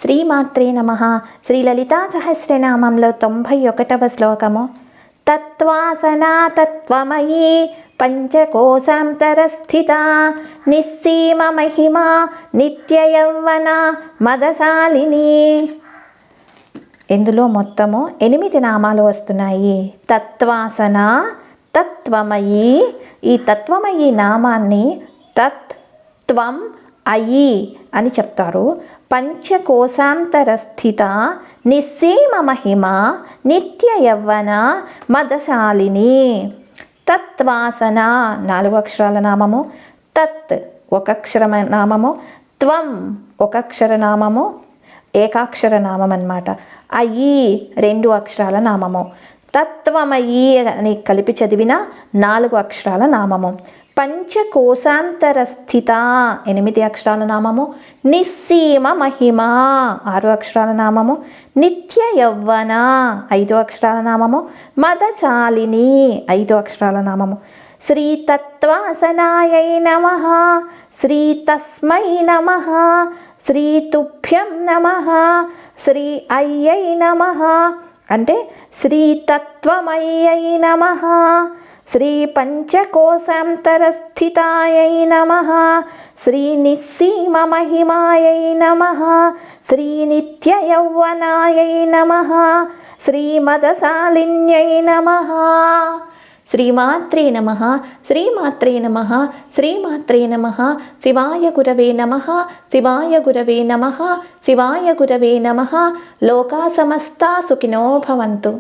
శ్రీమాత్రే నమః. శ్రీ లలితా సహస్రనామంలో 91వ శ్లోకము. తత్వాసనా తత్వమయీ పంచకోశాంతరస్థిత నిస్సీమ మహిమా నిత్యయౌవన మదశాలిని. ఇందులో మొత్తము 8 నామాలు వస్తున్నాయి. తత్వాసన, తత్వమయీ. ఈ తత్వమయీ నామాన్ని తత్, త్వం, అయి అని చెప్తారు. పంచకోశాంతరస్థిత నిస్సీమ మహిమ నిత్య యవ్వన మదశాలిని. తత్వాసన 4 అక్షరాల నామము. తత్ 1 అక్షర నామము. త్వం 1 అక్షర నామము, ఏకాక్షర నామం అన్నమాట. అయి 2 అక్షరాల నామము. తత్వమయీ అని కలిపి చదివిన 4 అక్షరాల నామము. పంచకోశాంతరస్థిత 8 అక్షరాల నామము. నిస్సీమ మహిమ 6 అక్షరాల నామము. నిత్య యవ్వన 5 అక్షరాల నామము. మదచాలిని 5 అక్షరాల నామము. శ్రీ తత్వాసనాయై నమః. శ్రీ తస్మై నమః. శ్రీ తుభ్యం నమః. శ్రీ అయ్యై నమః అంటే శ్రీ తత్వమయ్యై నమః. శ్రీ పంచకోశాంతరస్థితాయై నమః. శ్రీ నిస్సీమ మహిమాయై నమః. శ్రీ నిత్య యౌవనాయై నమః. శ్రీ మదశాలిన్యై నమః. శ్రీమాత్రే నమః. శ్రీమాత్రే నమః. శ్రీమాత్రే నమః. శివాయ గురవే నమః. శివాయ గురవే నమః. శివాయ గురవే నమః. లోకా సమస్తా సుఖినో భవంతు.